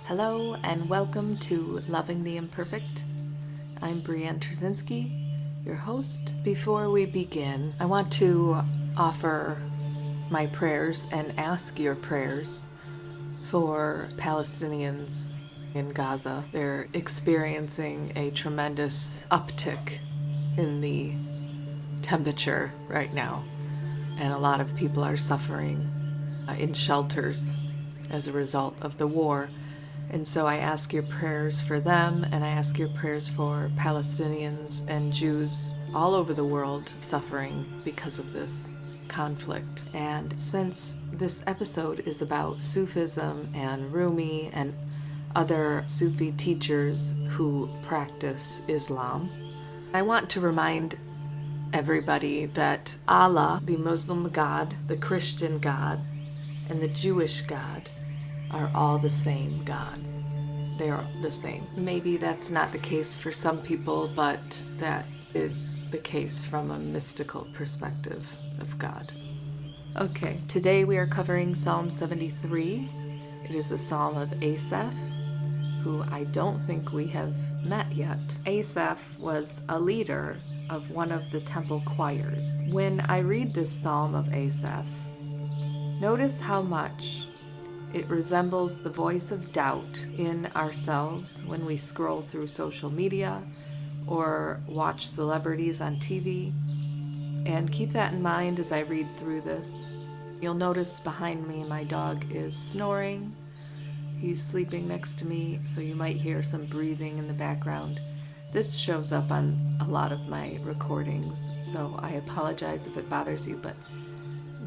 Hello and welcome to Loving the Imperfect. I'm Brianne, your host. Before we begin, I want to offer my prayers and ask your prayers for Palestinians in Gaza. They're experiencing a tremendous uptick in the temperature right now, and a lot of people are suffering in shelters as a result of the war. And so I ask your prayers for them, and I ask your prayers for Palestinians and Jews all over the world suffering because of this conflict. And since this episode is about Sufism and Rumi and other Sufi teachers who practice Islam, I want to remind everybody that Allah, the Muslim God, the Christian God, and the Jewish God are all the same God. They are the same. Maybe that's not the case for some people, but that is the case from a mystical perspective of God. Okay, today we are covering Psalm 73. It is a psalm of Asaph, who I don't think we have met yet. Asaph was a leader of one of the temple choirs. When I read this psalm of Asaph, notice how much it resembles the voice of doubt in ourselves when we scroll through social media or watch celebrities on TV. And keep that in mind as I read through this. You'll notice behind me my dog is snoring. He's sleeping next to me, so you might hear some breathing in the background. This shows up on a lot of my recordings, so I apologize if it bothers you, but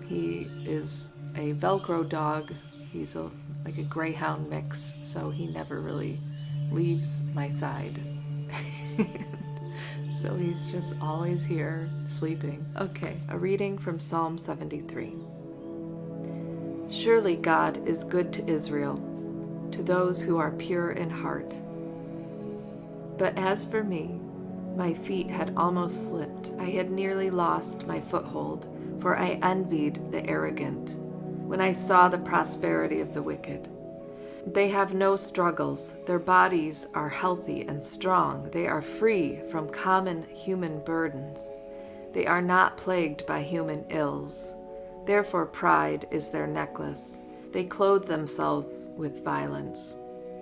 he is a Velcro dog. He's like a greyhound mix, so he never really leaves my side. So he's just always here sleeping. Okay, a reading from Psalm 73. Surely God is good to Israel, to those who are pure in heart. But as for me, my feet had almost slipped. I had nearly lost my foothold, for I envied the arrogant when I saw the prosperity of the wicked. They have no struggles. Their bodies are healthy and strong. They are free from common human burdens. They are not plagued by human ills. Therefore pride is their necklace. They clothe themselves with violence.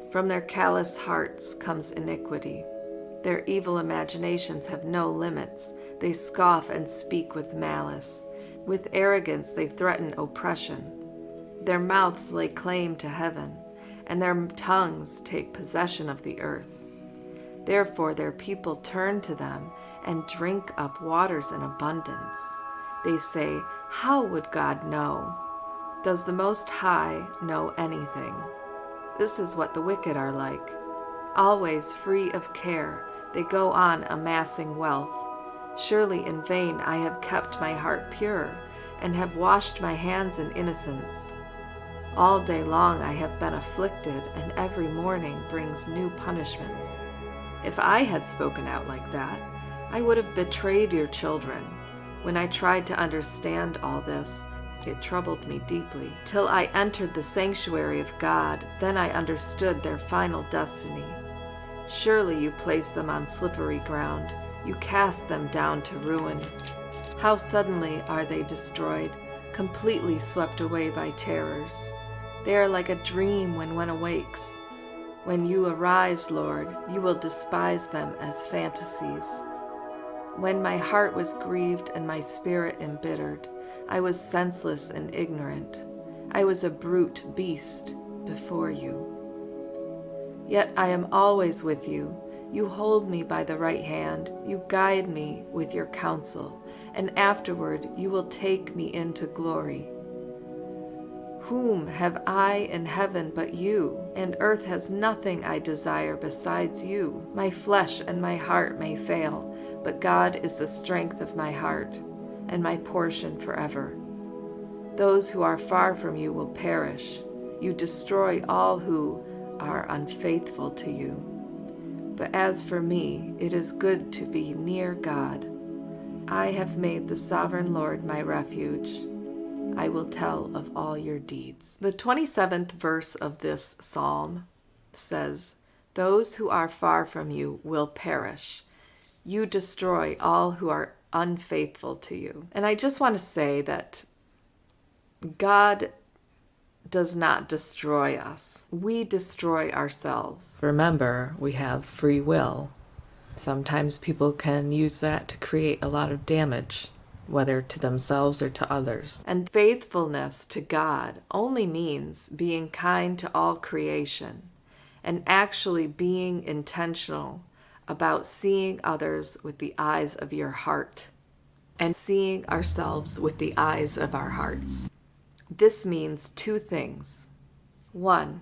From their callous hearts comes iniquity. Their evil imaginations have no limits. They scoff and speak with malice. With arrogance they threaten oppression. Their mouths lay claim to heaven, and their tongues take possession of the earth. Therefore their people turn to them and drink up waters in abundance. They say, how would God know? Does the Most High know anything? This is what the wicked are like. Always free of care, they go on amassing wealth. Surely in vain I have kept my heart pure and have washed my hands in innocence. All day long I have been afflicted, and every morning brings new punishments. If I had spoken out like that, I would have betrayed your children. When I tried to understand all this, it troubled me deeply. Till I entered the sanctuary of God, then I understood their final destiny. Surely you place them on slippery ground. You cast them down to ruin. How suddenly are they destroyed, completely swept away by terrors. They are like a dream when one awakes. When you arise, Lord, you will despise them as fantasies. When my heart was grieved and my spirit embittered, I was senseless and ignorant. I was a brute beast before you. Yet I am always with you. You hold me by the right hand. You guide me with your counsel, and afterward you will take me into glory. Whom have I in heaven but you? And earth has nothing I desire besides you. My flesh and my heart may fail, but God is the strength of my heart and my portion forever. Those who are far from you will perish. You destroy all who are unfaithful to you. But as for me, it is good to be near God. I have made the sovereign Lord my refuge. I will tell of all your deeds. The 27th verse of this psalm says, "Those who are far from you will perish. You destroy all who are unfaithful to you." And I just want to say that God does not destroy us. We destroy ourselves. Remember, we have free will. Sometimes people can use that to create a lot of damage, whether to themselves or to others. And faithfulness to God only means being kind to all creation and actually being intentional about seeing others with the eyes of your heart and seeing ourselves with the eyes of our hearts. This means two things. One,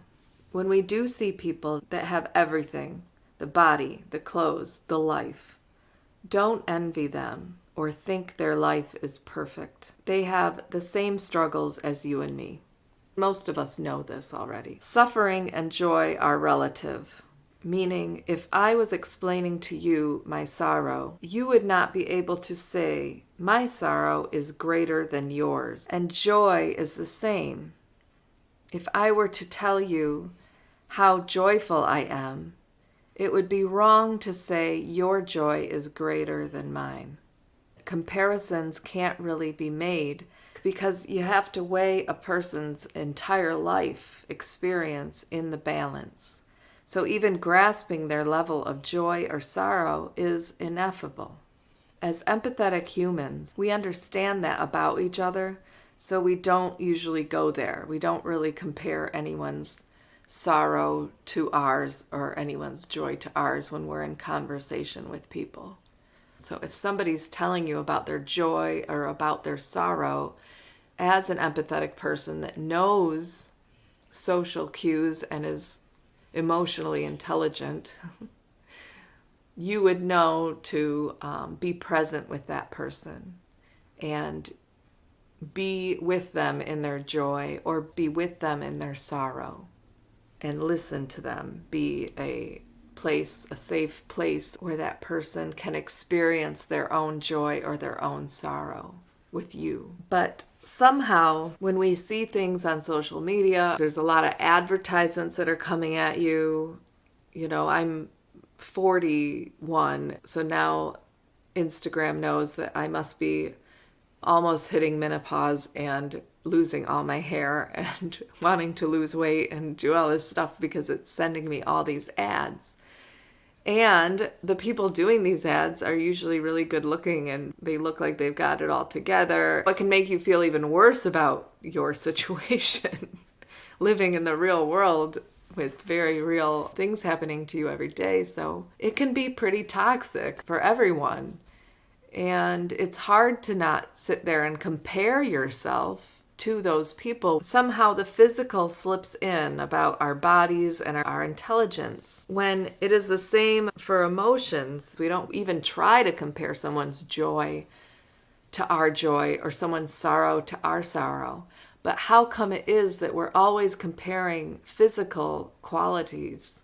when we do see people that have everything, the body, the clothes, the life, don't envy them or think their life is perfect. They have the same struggles as you and me. Most of us know this already. Suffering and joy are relative, meaning if I was explaining to you my sorrow, you would not be able to say, "My sorrow is greater than yours." And joy is the same. If I were to tell you how joyful I am, it would be wrong to say your joy is greater than mine. Comparisons can't really be made because you have to weigh a person's entire life experience in the balance. So even grasping their level of joy or sorrow is ineffable. As empathetic humans, we understand that about each other, so we don't usually go there. We don't really compare anyone's sorrow to ours or anyone's joy to ours when we're in conversation with people. So if somebody's telling you about their joy or about their sorrow, as an empathetic person that knows social cues and is emotionally intelligent, you would know to be present with that person and be with them in their joy or be with them in their sorrow and listen to them. Be a safe place where that person can experience their own joy or their own sorrow with you. But somehow, when we see things on social media, there's a lot of advertisements that are coming at you. You know, I'm 41, so now Instagram knows that I must be almost hitting menopause and losing all my hair and wanting to lose weight and do all this stuff because it's sending me all these ads. And the people doing these ads are usually really good looking and they look like they've got it all together. What can make you feel even worse about your situation, living in the real world with very real things happening to you every day. So it can be pretty toxic for everyone. And it's hard to not sit there and compare yourself to those people. Somehow the physical slips in about our bodies and our intelligence. When it is the same for emotions, we don't even try to compare someone's joy to our joy or someone's sorrow to our sorrow. But how come it is that we're always comparing physical qualities,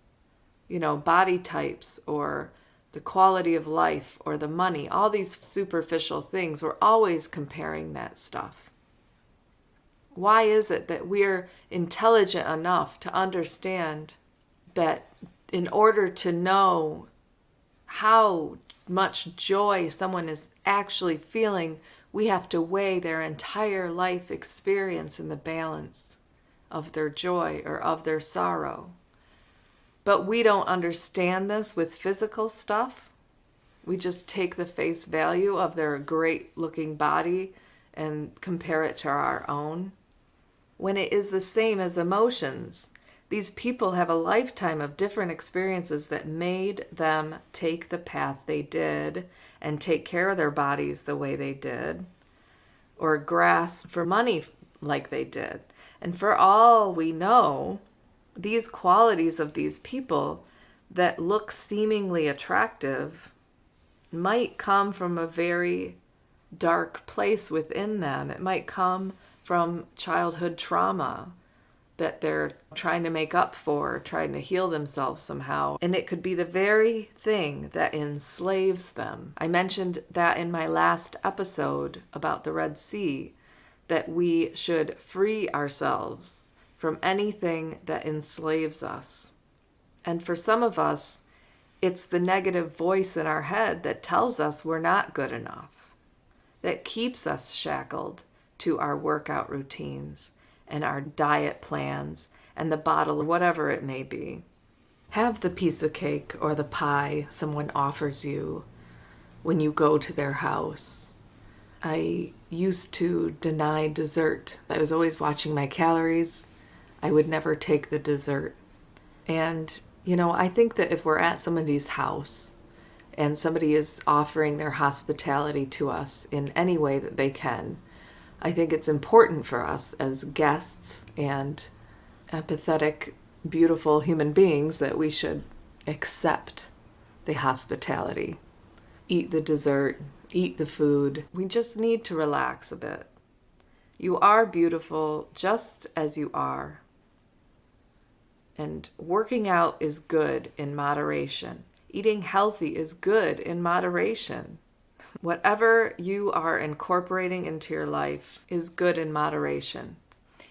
body types or the quality of life or the money, all these superficial things, we're always comparing that stuff. Why is it that we're intelligent enough to understand that in order to know how much joy someone is actually feeling, we have to weigh their entire life experience in the balance of their joy or of their sorrow? But we don't understand this with physical stuff. We just take the face value of their great looking body and compare it to our own. When it is the same as emotions, these people have a lifetime of different experiences that made them take the path they did and take care of their bodies the way they did, or grasp for money like they did. And for all we know, these qualities of these people that look seemingly attractive might come from a very dark place within them. It might come from childhood trauma that they're trying to make up for, trying to heal themselves somehow. And it could be the very thing that enslaves them. I mentioned that in my last episode about the Red Sea, that we should free ourselves from anything that enslaves us. And for some of us, it's the negative voice in our head that tells us we're not good enough, that keeps us shackled to our workout routines and our diet plans and the bottle, whatever it may be. Have the piece of cake or the pie someone offers you when you go to their house. I used to deny dessert. I was always watching my calories. I would never take the dessert. And, I think that if we're at somebody's house and somebody is offering their hospitality to us in any way that they can, I think it's important for us as guests and empathetic, beautiful human beings that we should accept the hospitality, eat the dessert, eat the food. We just need to relax a bit. You are beautiful just as you are. And working out is good in moderation. Eating healthy is good in moderation. Whatever you are incorporating into your life is good in moderation.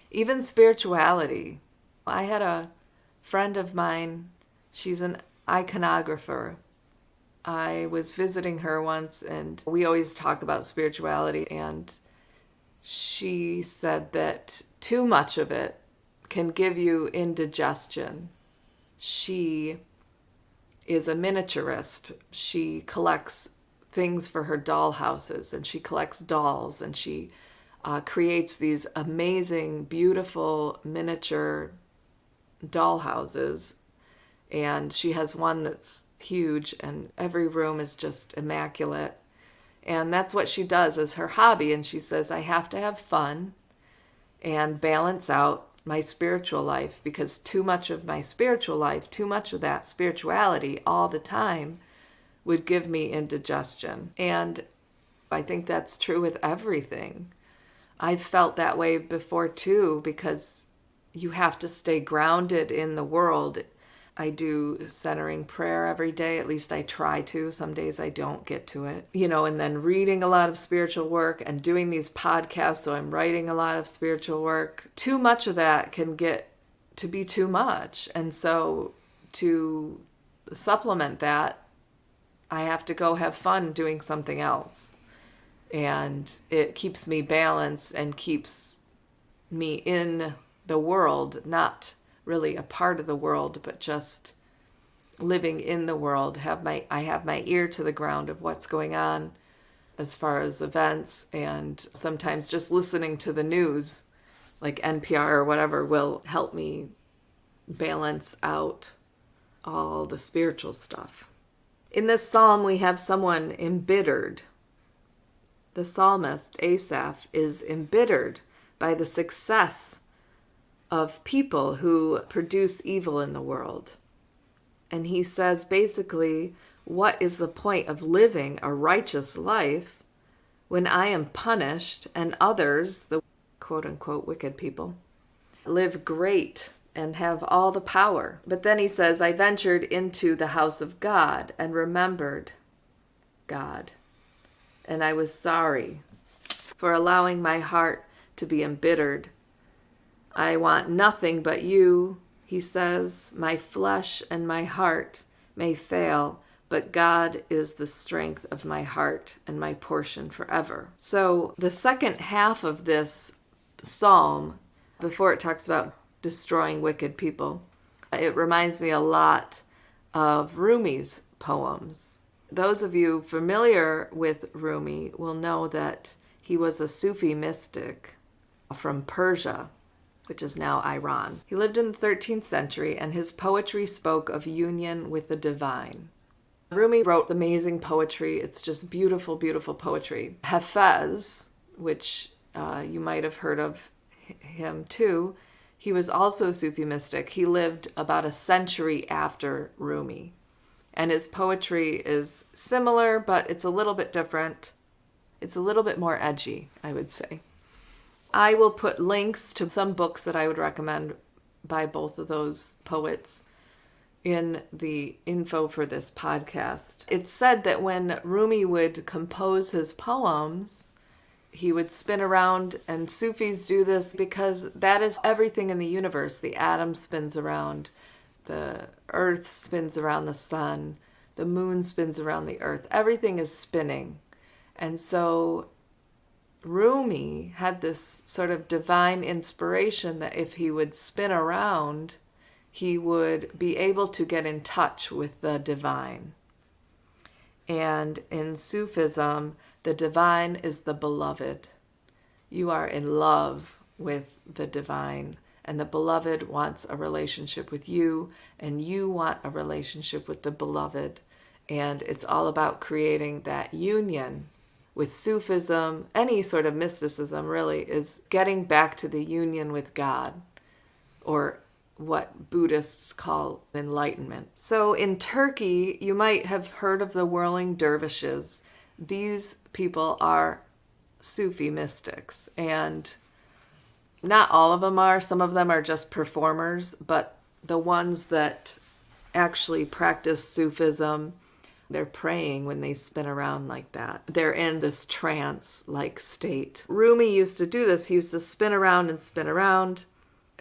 Even spirituality. I had a friend of mine, she's an iconographer. I was visiting her once and we always talk about spirituality, and she said that too much of it can give you indigestion. She is a miniaturist. She collects things for her doll houses, and she collects dolls, and she creates these amazing, beautiful miniature doll houses. And she has one that's huge, and every room is just immaculate. And that's what she does as her hobby. And she says, I have to have fun and balance out my spiritual life, because too much of my spiritual life, too much of that spirituality all the time would give me indigestion. And I think that's true with everything. I've felt that way before too, because you have to stay grounded in the world. I do centering prayer every day. At least I try to. Some days I don't get to it. And then reading a lot of spiritual work and doing these podcasts. So I'm writing a lot of spiritual work. Too much of that can get to be too much. And so to supplement that, I have to go have fun doing something else. And it keeps me balanced and keeps me in the world, not really a part of the world, but just living in the world. I have my ear to the ground of what's going on as far as events, and sometimes just listening to the news, like NPR or whatever, will help me balance out all the spiritual stuff. In this psalm, we have someone embittered. The psalmist, Asaph, is embittered by the success of people who produce evil in the world. And he says basically, what is the point of living a righteous life when I am punished and others, the quote-unquote wicked people, live great and have all the power? But then he says, I ventured into the house of God and remembered God, and I was sorry for allowing my heart to be embittered. I want nothing but you, he says. My flesh and my heart may fail, but God is the strength of my heart and my portion forever. So the second half of this psalm, before it talks about destroying wicked people, it reminds me a lot of Rumi's poems. Those of you familiar with Rumi will know that he was a Sufi mystic from Persia, which is now Iran. He lived in the 13th century, and his poetry spoke of union with the divine. Rumi wrote amazing poetry. It's just beautiful, beautiful poetry. Hafiz, which you might have heard of him too, he was also a Sufi mystic. He lived about a century after Rumi. And his poetry is similar, but it's a little bit different. It's a little bit more edgy, I would say. I will put links to some books that I would recommend by both of those poets in the info for this podcast. It's said that when Rumi would compose his poems, he would spin around, and Sufis do this because that is everything in the universe. The atom spins around, The earth spins around the sun. The moon spins around the earth. Everything is spinning. And so Rumi had this sort of divine inspiration that if he would spin around, he would be able to get in touch with the divine. And in Sufism, the divine is the beloved. You are in love with the divine, and the beloved wants a relationship with you, and you want a relationship with the beloved. And it's all about creating that union. With Sufism, any sort of mysticism really is getting back to the union with God, or what Buddhists call enlightenment. So in Turkey, you might have heard of the whirling dervishes. These people are Sufi mystics, and not all of them are. Some of them are just performers, but the ones that actually practice Sufism, they're praying when they spin around like that. They're in this trance-like state. Rumi used to do this. He used to spin around,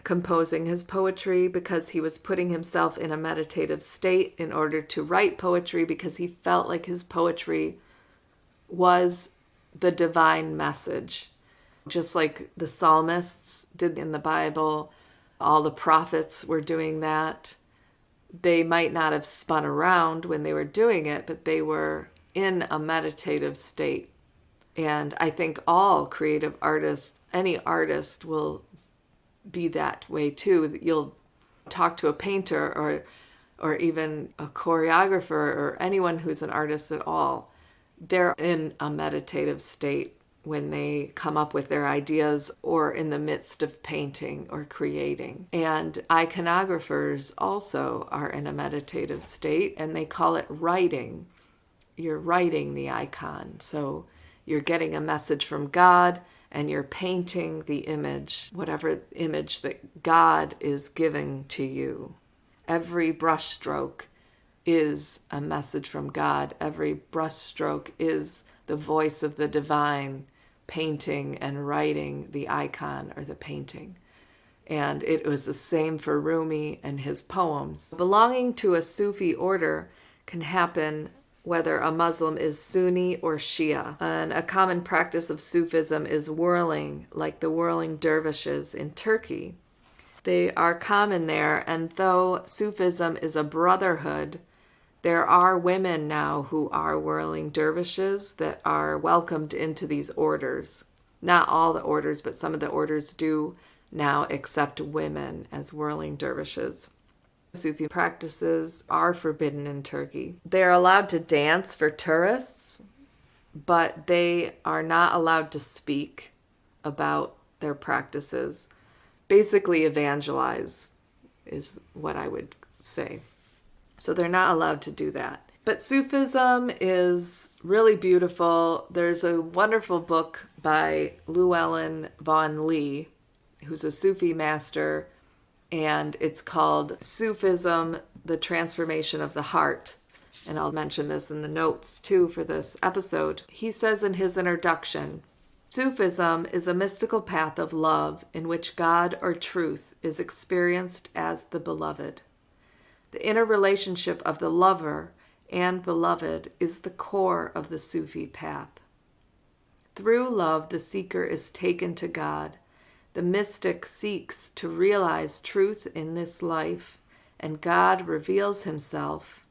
composing his poetry because he was putting himself in a meditative state in order to write poetry, because he felt like his poetry was the divine message. Just like the psalmists did in the Bible, all the prophets were doing that. They might not have spun around when they were doing it, but they were in a meditative state. And I think all creative artists, any artist will be that way too. You'll talk to a painter or even a choreographer or anyone who's an artist at all. They're in a meditative state when they come up with their ideas or in the midst of painting or creating. And iconographers also are in a meditative state, and they call it writing. You're writing the icon. So you're getting a message from God, and you're painting the image, whatever image that God is giving to you. Every brushstroke is a message from God. Every brushstroke is the voice of the divine painting and writing the icon or the painting. And it was the same for Rumi and his poems. Belonging to a Sufi order can happen whether a Muslim is Sunni or Shia. And a common practice of Sufism is whirling, like the whirling dervishes in Turkey. They are common there, and though Sufism is a brotherhood, there are women now who are whirling dervishes that are welcomed into these orders. Not all the orders, but some of the orders do now accept women as whirling dervishes. Sufi practices are forbidden in Turkey. They're allowed to dance for tourists, but they are not allowed to speak about their practices. Basically evangelize is what I would say. So they're not allowed to do that. But Sufism is really beautiful. There's a wonderful book by Llewellyn Vaughan-Lee, who's a Sufi master, and it's called Sufism, the Transformation of the Heart. And I'll mention this in the notes too for this episode. He says in his introduction, Sufism is a mystical path of love in which God or truth is experienced as the beloved. The inner relationship of the lover and beloved is the core of the Sufi path. Through love, the seeker is taken to God. The mystic seeks to realize truth in this life, and God reveals himself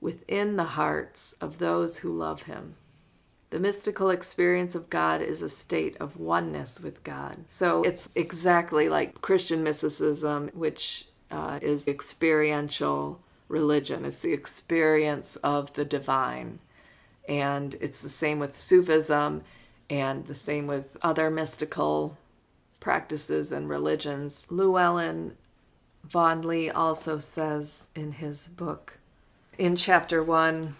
within the hearts of those who love him. The mystical experience of God is a state of oneness with God. So it's exactly like Christian mysticism, which is experiential religion. It's the experience of the divine. And it's the same with Sufism and the same with other mystical practices and religions. Llewellyn Vaughan-Lee also says in his book, in chapter 1,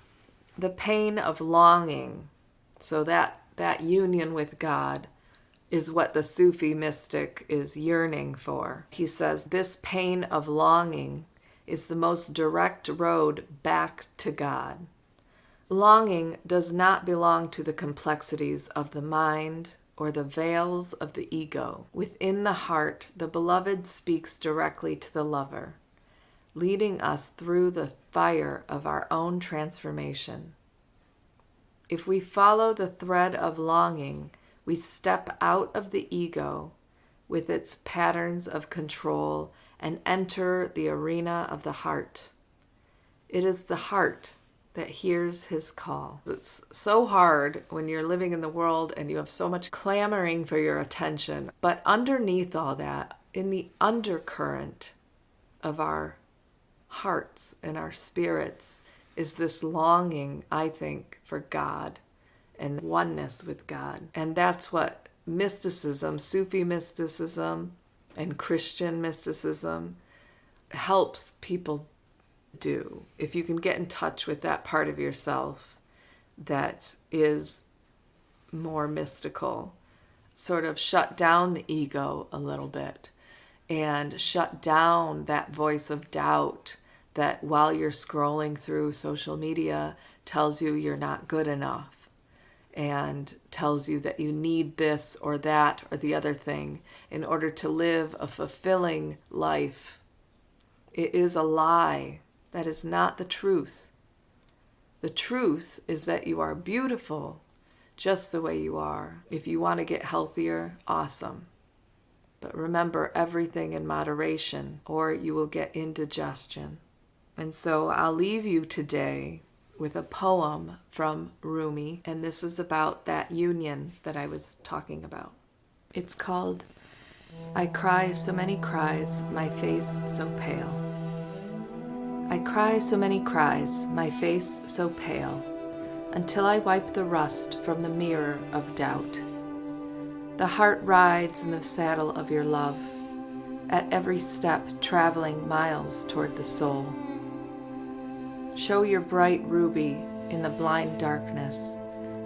the pain of longing, so that union with God, is what the Sufi mystic is yearning for. He says, this pain of longing is the most direct road back to God. Longing does not belong to the complexities of the mind or the veils of the ego. Within the heart, the beloved speaks directly to the lover. leading us through the fire of our own transformation. If we follow the thread of longing, we step out of the ego with its patterns of control and enter the arena of the heart. It is the heart that hears his call. It's so hard when you're living in the world and you have so much clamoring for your attention. But underneath all that, in the undercurrent of our hearts and our spirits, is this longing, I think, for God and oneness with God. And that's what mysticism, Sufi mysticism, and Christian mysticism helps people do. If you can get in touch with that part of yourself that is more mystical, sort of shut down the ego a little bit and shut down that voice of doubt that while you're scrolling through social media tells you you're not good enough and tells you that you need this or that or the other thing in order to live a fulfilling life. It is a lie. That is not the truth. The truth is that you are beautiful just the way you are. If you want to get healthier, awesome. But remember, everything in moderation, or you will get indigestion. And so I'll leave you today with a poem from Rumi, and this is about that union that I was talking about. It's called, I cry so many cries, my face so pale. I cry so many cries, my face so pale, until I wipe the rust from the mirror of doubt. The heart rides in the saddle of your love, at every step traveling miles toward the soul. Show your bright ruby in the blind darkness,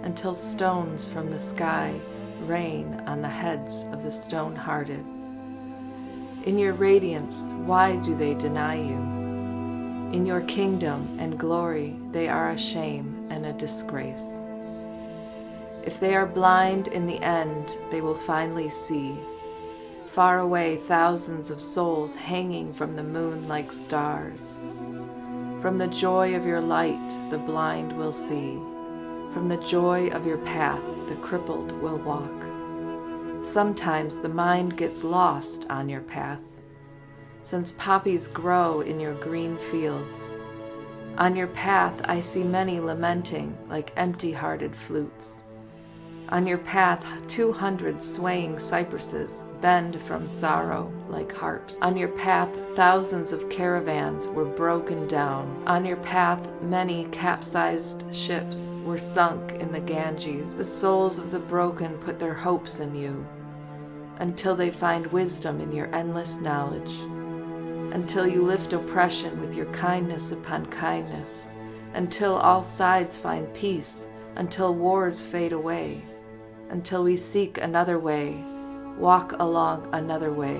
until stones from the sky rain on the heads of the stone-hearted. In your radiance, why do they deny you? In your kingdom and glory, they are a shame and a disgrace. If they are blind in the end, they will finally see. Far away, thousands of souls hanging from the moon like stars. From the joy of your light, the blind will see. From the joy of your path, the crippled will walk. Sometimes the mind gets lost on your path, since poppies grow in your green fields. On your path I see many lamenting like empty-hearted flutes. On your path 200 swaying cypresses bend from sorrow like harps. On your path thousands of caravans were broken down. On your path many capsized ships were sunk in the Ganges. The souls of the broken put their hopes in you, until they find wisdom in your endless knowledge. Until you lift oppression with your kindness upon kindness, until all sides find peace, until wars fade away, until we seek another way, walk along another way,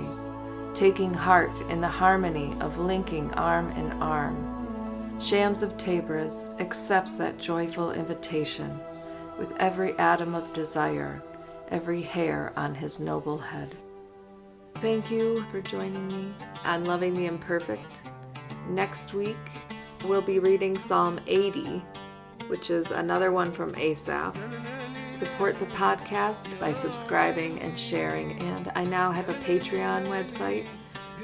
taking heart in the harmony of linking arm in arm. Shams of Tabriz accepts that joyful invitation with every atom of desire, every hair on his noble head. Thank you for joining me on Loving the Imperfect. Next week, we'll be reading Psalm 80, which is another one from Asaph. Support the podcast by subscribing and sharing, and I now have a Patreon website.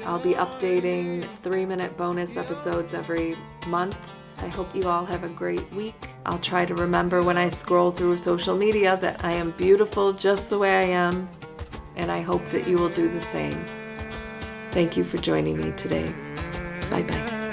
I'll be updating 3-minute bonus episodes every month. I hope you all have a great week. I'll try to remember when I scroll through social media that I am beautiful just the way I am, and I hope that you will do the same. Thank you for joining me today. Bye-bye.